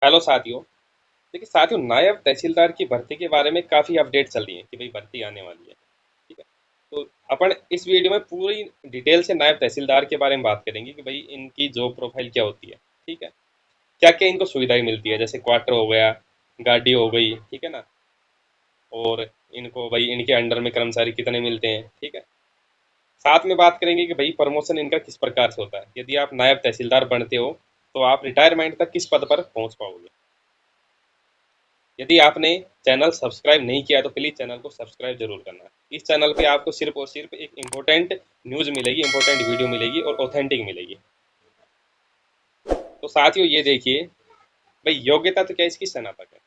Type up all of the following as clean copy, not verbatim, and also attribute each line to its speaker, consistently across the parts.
Speaker 1: Hello साथियों। देखिए साथियों, नायब तहसीलदार की भर्ती के बारे में काफ़ी अपडेट चल रही है कि भाई भर्ती आने वाली है। ठीक है। तो अपन इस वीडियो में पूरी डिटेल से नायब तहसीलदार के बारे में बात करेंगे कि भाई इनकी जॉब प्रोफाइल क्या होती है। ठीक है। क्या क्या इनको सुविधाएं मिलती है, जैसे क्वार्टर हो गया, गाड़ी हो गई, ठीक है ना। और इनको भाई इनके अंडर में कर्मचारी कितने मिलते हैं। ठीक है। साथ में बात करेंगे कि भाई प्रमोशन इनका किस प्रकार से होता है। यदि आप नायब तहसीलदार बनते हो तो आप रिटायरमेंट तक किस पद पर पहुंच पाओगे। यदि आपने चैनल सब्सक्राइब नहीं किया तो प्लीज़ चैनल को सब्सक्राइब जरूर करना। इस चैनल पे आपको सिर्फ और सिर्फ एक इम्पोर्टेंट न्यूज़ मिलेगी, इम्पोर्टेंट वीडियो मिलेगी और ऑथेंटिक मिलेगी। तो साथियों ये देखिए, भाई योग्यता तो क्या इसकी स्नातक है।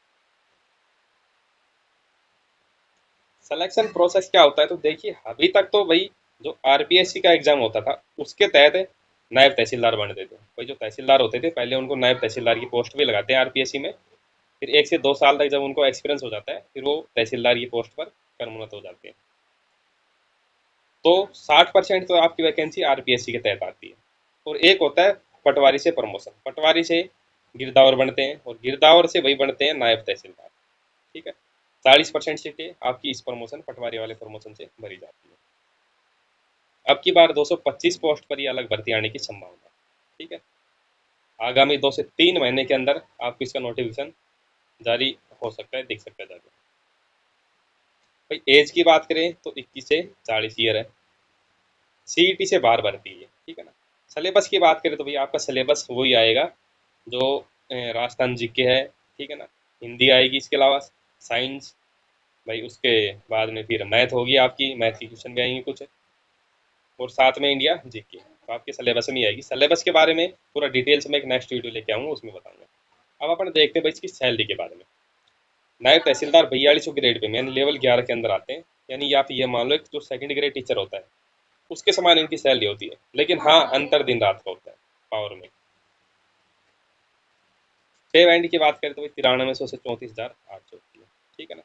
Speaker 1: सिलेक्शन प्रोसेस क्या होता है, तो देखिए अभी तक तो भाई जो आरपीएससी का एग्जाम होता था उसके तहत नायब तहसीलदार बनते थे। भाई जो तहसीलदार होते थे पहले उनको नायब तहसीलदार की पोस्ट भी लगाते हैं आरपीएससी में। फिर 1 से 2 साल तक जब उनको एक्सपीरियंस हो जाता है फिर वो तहसीलदार की पोस्ट पर कर्मोन्नत हो जाते हैं। तो 60% तो आपकी वैकेंसी आरपीएससी के तहत आती है। और एक होता है पटवारी से प्रमोशन। पटवारी से गिरदावर बनते हैं और गिरदावर से वही बनते हैं नायब तहसीलदार। ठीक है। 40% सीटें आपकी इस प्रमोशन पटवारी वाले प्रमोशन से भरी जाती है। अब की बार 225 पोस्ट पर ही अलग भर्ती आने की संभावना है। ठीक है। आगामी 2 से 3 महीने के अंदर आपको इसका नोटिफिकेशन जारी हो सकता है, दिख सकता है जारी। भाई एज की बात करें तो 21 से 40 ईयर है। सीईटी से बाहर भर्ती है। ठीक है ना। सिलेबस की बात करें तो भाई आपका सिलेबस वही आएगा जो राजस्थान जीके है। ठीक है ना। हिंदी आएगी, इसके अलावा साइंस। भाई उसके बाद में फिर मैथ होगी, आपकी मैथ की क्वेश्चन भी आएंगे कुछ। और साथ में इंडिया जीके तो आपके सिलेबस में ही आएगी। सिलेबस के बारे में पूरा डिटेल्स में एक नेक्स्ट वीडियो लेके आऊँगा, उसमें बताऊंगा। अब अपन देखते हैं भाई इसकी सैलरी के बारे में। नायब तहसीलदार 4200 ग्रेड पे यानी लेवल 11 के अंदर आते हैं। यानी आप ये मान लो कि जो सेकंड ग्रेड टीचर होता है उसके समान इनकी सैलरी होती है। लेकिन हाँ, अंतर दिन रात का होता है पावर में। पे बैंड की बात करें तो भाई 9300 से 34,800 की है। ठीक है ना।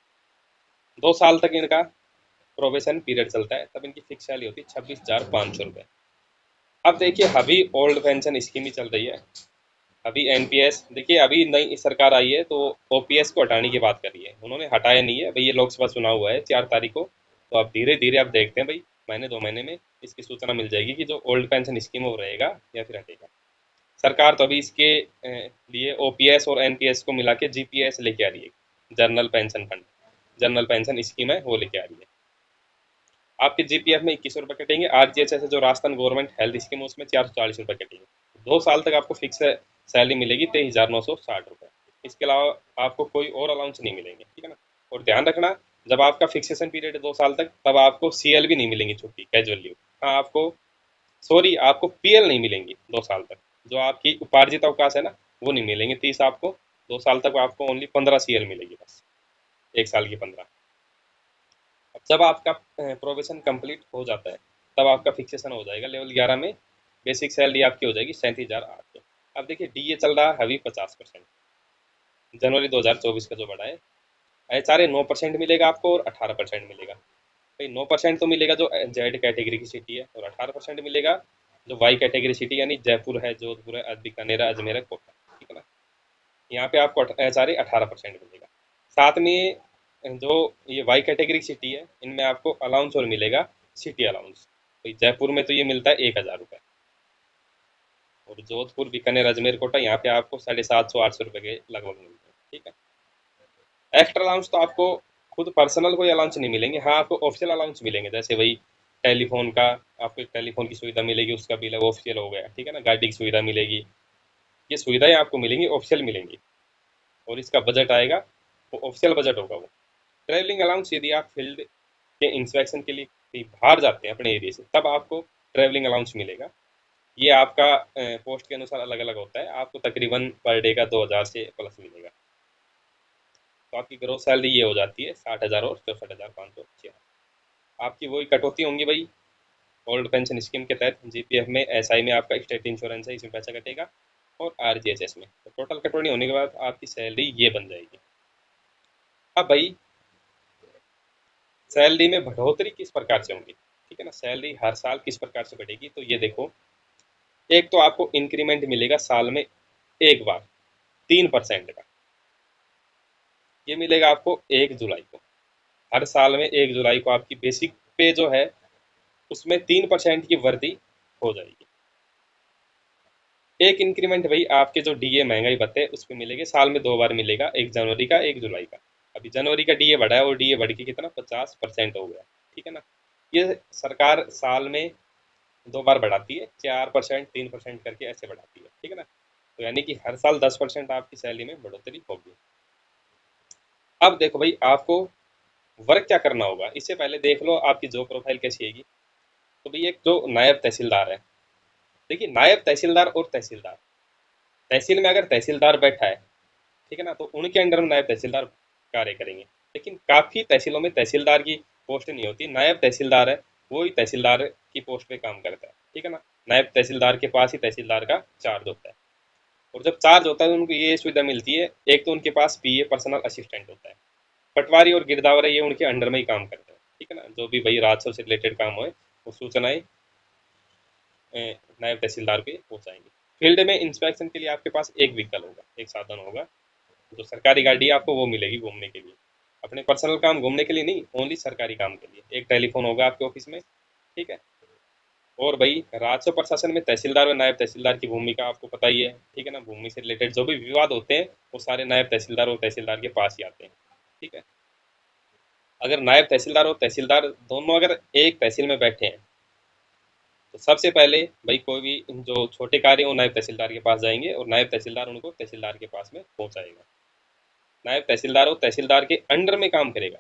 Speaker 1: 2 साल तक इनका प्रोबेशन पीरियड चलता है, तब इनकी फिक्स सैलरी होती है 26,500 रुपये। अब देखिए अभी ओल्ड पेंशन स्कीम ही चल रही है। अभी एनपीएस देखिए, अभी नई सरकार आई है तो ओपीएस को हटाने की बात कर रही है। उन्होंने हटाया नहीं है भाई, ये लोकसभा चुनाव हुआ है 4 तारीख को। तो अब धीरे धीरे आप देखते हैं भाई, महीने 2 महीने में इसकी सूचना मिल जाएगी कि जो ओल्ड पेंशन स्कीम वो रहेगा या फिर हटेगा। सरकार तो अभी इसके लिए ओपीएस और एनपीएस को मिला के जीपीएस लेके आ रही है। General pension fund, general pension scheme है वो लेके आ रही है। आपके जीपीएफ में 2100 रुपये कटेंगे। आरजीएचएस जो राजस्थान गवर्नमेंट हेल्थ स्कीम है उसमें 440 रुपये कटेंगे। 2 साल तक आपको फिक्स सैलरी मिलेगी 23,960 रुपये। इसके अलावा आपको कोई और अलाउंस नहीं मिलेंगे। ठीक है ना। और ध्यान रखना, जब आपका फिक्सेशन पीरियड है 2 साल तक, तब आपको सीएल भी नहीं मिलेंगी, छुट्टी कैजुअल लीव। हाँ आपको, सॉरी, आपको पीएल नहीं मिलेंगी 2 साल तक। जो आपकी उपार्जित अवकाश है ना, वो नहीं मिलेंगे 30 आपको। 2 साल तक आपको ओनली 15 सीएल मिलेगी बस। 1 साल की 15। जब आपका प्रोबेशन कंप्लीट हो जाता है तब आपका फिक्सेशन हो जाएगा लेवल 11 में। बेसिक सैलरी आपकी हो जाएगी 37,800। अब देखिए डीए चल रहा है अभी 50%, जनवरी 2024 का जो बढ़ा है। एचआरए 9% मिलेगा आपको और 18% मिलेगा। भाई 9% तो मिलेगा जो जेड कैटेगरी की सिटी है, और 18% मिलेगा जो वाई कैटेगरी सिटी यानी जयपुर है, जोधपुर है, बीकानेर है, अजमेर है, कोटा। ठीक है ना। यहाँ पे आपको एचआरए 18% मिलेगा। साथ में जो ये वाई कैटेगरी सिटी है इनमें आपको अलाउंस और मिलेगा, सिटी अलाउंस। तो जयपुर में तो ये मिलता है 1,000 रुपये। और जोधपुर, बीकानेर, अजमेर, कोटा यहाँ पे आपको 750-800 रुपये के लगभग मिलते हैं। ठीक है। एक्स्ट्रा अलाउंस तो आपको खुद पर्सनल कोई अलाउंस नहीं मिलेंगे। हाँ आपको ऑफिशियल अलाउंस मिलेंगे, जैसे वही टेलीफोन का, आपको टेलीफोन की सुविधा मिलेगी, उसका बिल है वो ऑफिशियल हो गया। ठीक है ना। गाड़ी की सुविधा मिलेगी, ये सुविधाएं आपको मिलेंगी, ऑफिशियल मिलेंगी। और इसका बजट आएगा वो ऑफिशियल बजट होगा वो। ट्रैवलिंग अलाउंस, यदि आप फील्ड के इंस्पेक्शन के लिए कहीं बाहर जाते हैं अपने एरिया से, तब आपको ट्रैवलिंग अलाउंस मिलेगा। ये आपका पोस्ट के अनुसार अलग अलग होता है। आपको तकरीबन पर डे का 2,000 से प्लस मिलेगा। तो आपकी ग्रोथ सैलरी ये हो जाती है 60,000 और 64,500। आपकी वही कटौती होंगी भाई ओल्ड पेंशन स्कीम के तहत। जीपीएफ में, एसआई में आपका स्टेट इंश्योरेंस है, इसमें पैसा कटेगा। और आरजीएचएस में तो टोटल कटौती होने के बाद आपकी सैलरी ये बन जाएगी। अब भाई सैलरी में बढ़ोतरी किस प्रकार से होगी। ठीक है ना। सैलरी हर साल किस प्रकार से बढ़ेगी, तो ये देखो, एक तो आपको इंक्रीमेंट मिलेगा साल में एक बार 3% का। ये मिलेगा आपको 1 जुलाई को। हर साल में 1 जुलाई को आपकी बेसिक पे जो है उसमें 3% की वृद्धि हो जाएगी। एक इंक्रीमेंट भाई आपके जो डीए महंगाई भत्ते उस पर मिलेंगे, साल में 2 बार मिलेगा, 1 जनवरी का, 1 जुलाई का। अभी जनवरी का डीए बढ़ा है और डीए बढ़ के कितना 50% हो गया, ठीक है ना। ये सरकार साल में 2 बार बढ़ाती है, 4% 3% करके ऐसे बढ़ाती है, ठीक है ना। तो यानी कि हर साल 10% आपकी सैलरी में बढ़ोतरी होगी। अब देखो भाई आपको वर्क क्या करना होगा, इससे पहले देख लो आपकी जॉब प्रोफाइल कैसी है। तो भाई एक जो नायब तहसीलदार है, देखिए नायब तहसीलदार और तहसीलदार, तहसील में अगर तहसीलदार बैठा है, ठीक है ना, तो उनके अंडर में नायब तहसीलदार कार्य करेंगे। लेकिन काफ़ी तहसीलों में तहसीलदार की पोस्ट नहीं होती, नायब तहसीलदार है वो ही तहसीलदार की पोस्ट पे काम करता है, ठीक है ना। नायब तहसीलदार के पास ही तहसीलदार का चार्ज होता है। और जब चार्ज होता है तो उनको ये सुविधा मिलती है, एक तो उनके पास पीए पर्सनल असिस्टेंट होता है, पटवारी और गिरदावरी ये उनके अंडर में ही काम करते हैं, ठीक है ना। जो भी भाई राजस्व से रिलेटेड काम हो वो सूचनाएं नायब तहसीलदार पे पहुंचाएंगे। फील्ड में इंस्पेक्शन के लिए आपके पास एक व्हीकल होगा, एक साधन होगा, जो सरकारी गाड़ी आपको वो मिलेगी घूमने के लिए, अपने पर्सनल काम घूमने के लिए नहीं, ओनली सरकारी काम के लिए। एक टेलीफोन होगा आपके ऑफिस में, ठीक है। और भाई राजस्व प्रशासन में तहसीलदार और नायब तहसीलदार की भूमिका आपको पता ही है, ठीक है ना। भूमि से रिलेटेड जो भी विवाद होते हैं वो सारे नायब तहसीलदार और तहसीलदार के पास ही आते हैं, ठीक है। अगर नायब तहसीलदार और तहसीलदार दोनों अगर एक तहसील में बैठे हैं तो सबसे पहले भाई कोई भी जो छोटे कार्य वो नायब तहसीलदार के पास जाएंगे और नायब तहसीलदार उनको तहसीलदार के पास में पहुंचाएगा। नायब तहसीलदार और तहसीलदार के अंडर में काम करेगा।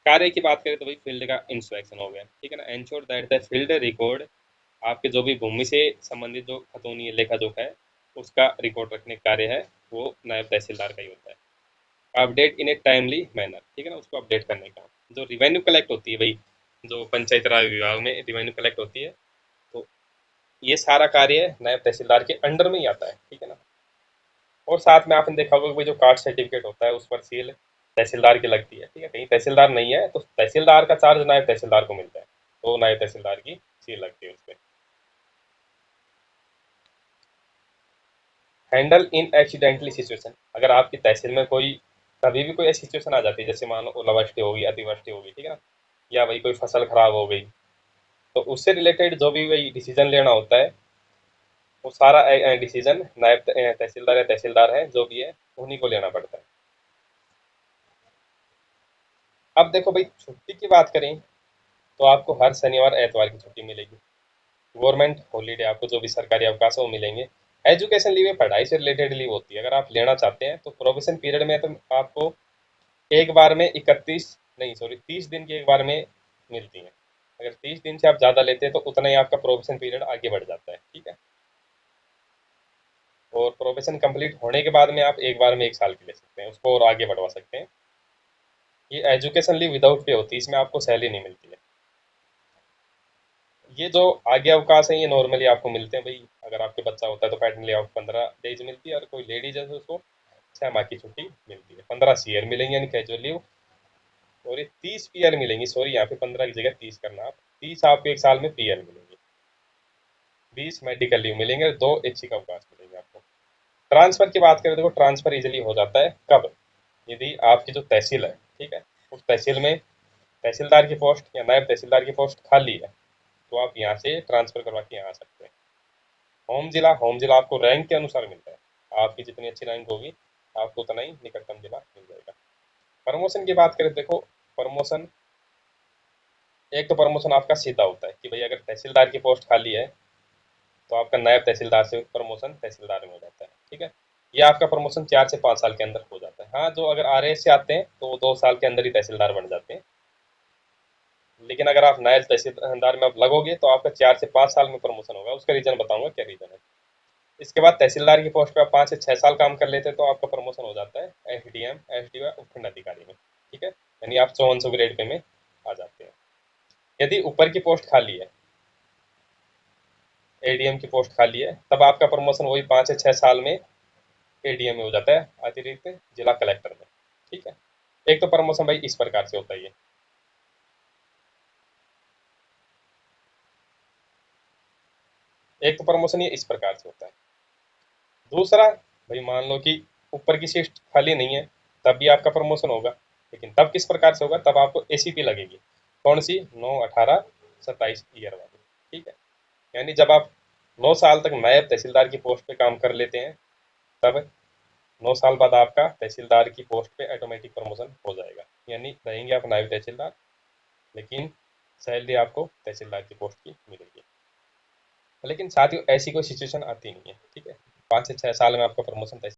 Speaker 1: कार्य की बात करें तो भाई फील्ड का इंस्पेक्शन हो गया, ठीक है ना। Ensure that the field record, आपके जो भी भूमि से संबंधित जो खतौनी लेखा जोखा है उसका रिकॉर्ड रखने का कार्य है वो नायब तहसीलदार का ही होता है। Update in A timely manner, ठीक है ना, उसको अपडेट करने का। जो रिवेन्यू कलेक्ट होती है भाई, जो पंचायत राज विभाग में रिवेन्यू कलेक्ट होती है, तो ये सारा कार्य नायब तहसीलदार के अंडर में ही आता है, ठीक है ना। और साथ में आपने देखा होगा कि भाई जो कास्ट सर्टिफिकेट होता है उस पर सील तहसीलदार की लगती है, ठीक है। कहीं तहसीलदार नहीं है तो तहसीलदार का चार्ज नायब तहसीलदार को मिलता है, तो नायब तहसीलदार की सील लगती है उस पर। हैंडल इन एक्सीडेंटली सिचुएशन, अगर आपकी तहसील में कोई कभी भी कोई ऐसी सिचुएशन आ जाती है, जैसे मान लो ओलावृष्टि होगी, अतिवृष्टि होगी, ठीक है ना, या भाई कोई फसल खराब हो गई, तो उससे रिलेटेड जो भी वही डिसीजन लेना होता है वो सारा डिसीजन नायब तहसीलदार या तहसीलदार है जो भी है उन्हीं को लेना पड़ता है। अब देखो भाई छुट्टी की बात करें तो आपको हर शनिवार एतवार की छुट्टी मिलेगी। गवर्नमेंट हॉलीडे आपको जो भी सरकारी अवकाश है वो मिलेंगे। एजुकेशन लीव है, पढ़ाई से रिलेटेड लीव होती है, अगर आप लेना चाहते हैं तो प्रोबेशन पीरियड में तो आपको एक बार में 31 नहीं सॉरी 30 दिन की एक बार में मिलती है। अगर 30 दिन से आप ज़्यादा लेते हैं तो उतना ही आपका प्रोबेशन पीरियड आगे बढ़ जाता है, ठीक है। और प्रोबेशन कंप्लीट होने के बाद में आप एक बार में 1 साल की ले सकते हैं, उसको और आगे बढ़वा सकते हैं। ये एजुकेशन लीव विदाउट पे होती है, इसमें आपको सैलरी नहीं मिलती है। ये जो आगे अवकाश है ये नॉर्मली आपको मिलते हैं भाई, अगर आपके बच्चा होता है तो पैटर्नली आपको 15 डेज मिलती है, और कोई लेडीज है तो उसको 6 माह की छुट्टी मिलती है। 15 सीआर मिलेंगे यानी कैजुअल लीव, और ये 30 पीआर मिलेंगी, सॉरी यहाँ पे 15 की जगह 30 करना आप, 30 आपको एक साल में पीआर मिलेंगे, 20 मेडिकल लीव मिलेंगे, 2 ऐच्छिक अवकाश मिलेंगे आपको। ट्रांसफर की बात करें तो ट्रांसफर इजिली हो जाता है कब, यदि आपकी जो तहसील है, ठीक है, उस तहसील में तहसीलदार की पोस्ट या नायब तहसीलदार की पोस्ट खाली है तो आप यहाँ से ट्रांसफर करवा के यहाँ आ सकते हैं। होम जिला आपको रैंक के अनुसार मिलता है, आपकी जितनी अच्छी रैंक होगी आपको उतना ही निकटतम जिला मिल जाएगा। प्रमोशन की बात करें, देखो प्रमोशन, एक तो प्रमोशन आपका सीधा होता है कि भाई अगर तहसीलदार की पोस्ट खाली है तो आपका नायब तहसीलदार से प्रमोशन तहसीलदार में हो जाता है, ठीक है। ये आपका प्रमोशन 4 से 5 साल के अंदर हो जाता है। हाँ, जो अगर आरएएस से आते हैं तो वो 2 साल के अंदर ही तहसीलदार बन जाते हैं, लेकिन अगर आप नायब तहसीलदार में आप लगोगे तो आपका 4 से 5 साल में प्रमोशन होगा। उसका रीजन बताऊंगा क्या रीजन है। इसके बाद तहसीलदार की पोस्ट पे आप 5 से 6 साल काम कर लेते हैं तो आपका प्रमोशन हो जाता है एसडीएम, एसडीओ, उपखंड अधिकारी में, ठीक है। यानी आप 5400 ग्रेड पे में आ जाते हैं। यदि ऊपर की पोस्ट खाली है, एडीएम की पोस्ट खाली है, तब आपका प्रमोशन वही 5 से 6 साल में एडीएम में हो जाता है, अतिरिक्त जिला कलेक्टर में, ठीक है। एक तो प्रमोशन भाई इस प्रकार से होता है, एक तो प्रमोशन ये इस प्रकार से होता है। दूसरा, भाई मान लो कि ऊपर की सीट खाली नहीं है, तब भी आपका प्रमोशन होगा, लेकिन तब किस प्रकार से होगा, तब आपको एसीपी लगेगी। कौन सी? 9, 18, 27 ईयर वाली। ठीक है, यानी जब आप 9 साल तक नायब तहसीलदार की पोस्ट पे काम कर लेते हैं, तब 9 साल बाद आपका तहसीलदार की पोस्ट पे ऑटोमेटिक प्रमोशन हो जाएगा। यानी रहेंगे आप नायब तहसीलदार, लेकिन सैलरी आपको तहसीलदार की पोस्ट की मिलेगी। लेकिन साथियों, ऐसी कोई सिचुएशन आती नहीं है। ठीक है, 5 से 6 साल में आपका प्रमोशन